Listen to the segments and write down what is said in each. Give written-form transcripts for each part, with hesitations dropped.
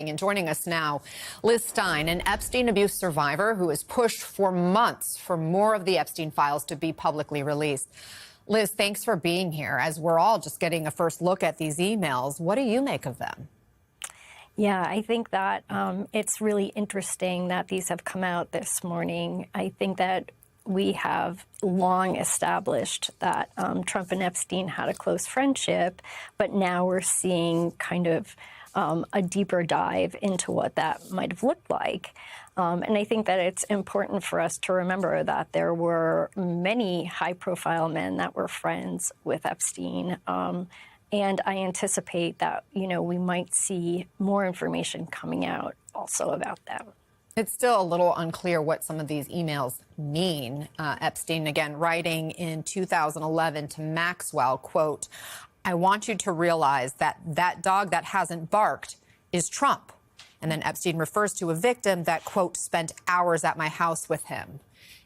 And joining us now, Liz Stein, an Epstein abuse survivor who has pushed for months for more of the Epstein files to be publicly released. Liz, thanks for being here. As we're all just getting a first look at these emails, what do you make of them? Yeah, I think that it's really interesting that these have come out this morning. I think that we have long established that Trump and Epstein had a close friendship, but now we're seeing kind of a deeper dive into what that might have looked like. And I think that it's important for us to remember that there were many high-profile men that were friends with Epstein. And I anticipate that, we might see more information coming out also about them. It's still a little unclear what some of these emails mean. Epstein, again, writing in 2011 to Maxwell, quote, "I want you to realize that that dog that hasn't barked is Trump." And then Epstein refers to a victim that, quote, "spent hours at my house with him."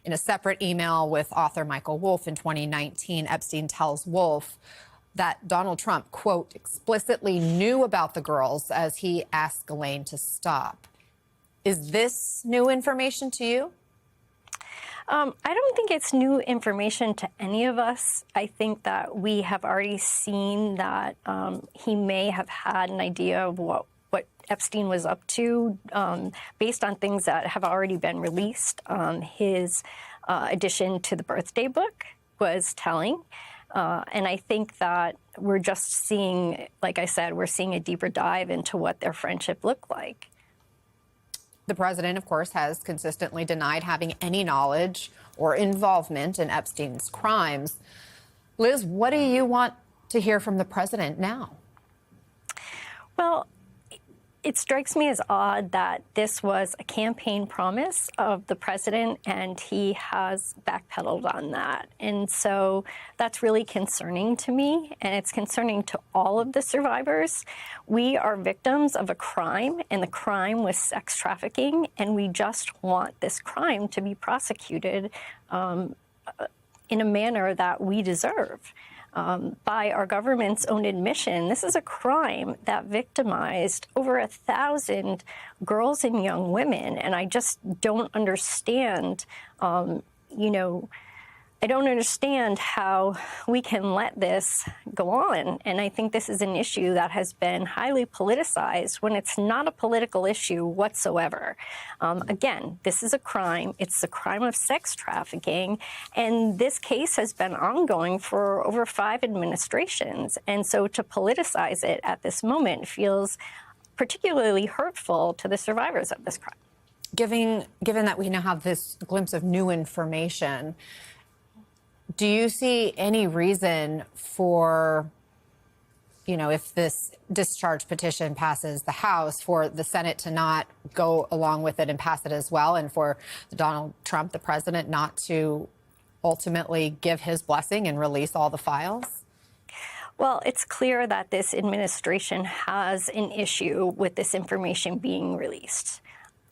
In a separate email with author Michael Wolff in 2019, Epstein tells Wolff that Donald Trump, quote, "explicitly knew about the girls as he asked Ghislaine to stop." Is this new information to you? I don't think it's new information to any of us. I think that we have already seen that he may have had an idea of what Epstein was up to based on things that have already been released. His addition to the birthday book was telling. And I think that we're just seeing, like I said, we're seeing a deeper dive into what their friendship looked like. The president, of course, has consistently denied having any knowledge or involvement in Epstein's crimes. Liz, what do you want to hear from the president now? Well, it strikes me as odd that this was a campaign promise of the president, and he has backpedaled on that. And so that's really concerning to me, and it's concerning to all of the survivors. We are victims of a crime, and the crime was sex trafficking, and we just want this crime to be prosecuted in a manner that we deserve. By our government's own admission, this is a crime that victimized over 1,000 girls and young women. And I just don't understand, I don't understand how we can let this go on. And I think this is an issue that has been highly politicized when it's not a political issue whatsoever. Again, this is a crime. It's the crime of sex trafficking. And this case has been ongoing for over 5 administrations. And so to politicize it at this moment feels particularly hurtful to the survivors of this crime. Given that we now have this glimpse of new information, do you see any reason for, if this discharge petition passes the House, for the Senate to not go along with it and pass it as well, and for Donald Trump, the president, not to ultimately give his blessing and release all the files? Well, it's clear that this administration has an issue with this information being released.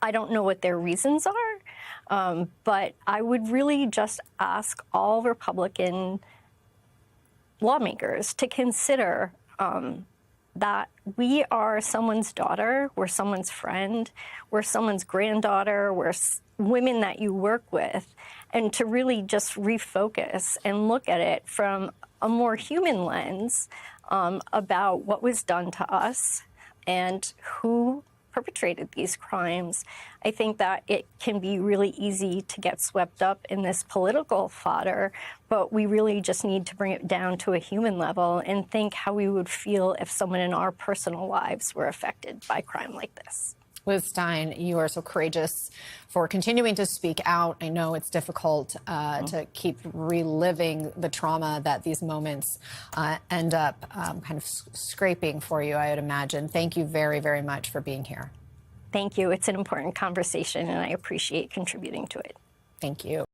I don't know what their reasons are, but I would really just ask all Republican lawmakers to consider that we are someone's daughter, we're someone's friend, we're someone's granddaughter, we're women that you work with, and to really just refocus and look at it from a more human lens about what was done to us and who perpetrated these crimes. I think that it can be really easy to get swept up in this political fodder, but we really just need to bring it down to a human level and think how we would feel if someone in our personal lives were affected by crime like this. Liz Stein, you are so courageous for continuing to speak out. I know it's difficult to keep reliving the trauma that these moments end up kind of scraping for you, I would imagine. Thank you very, very much for being here. Thank you. It's an important conversation, and I appreciate contributing to it. Thank you.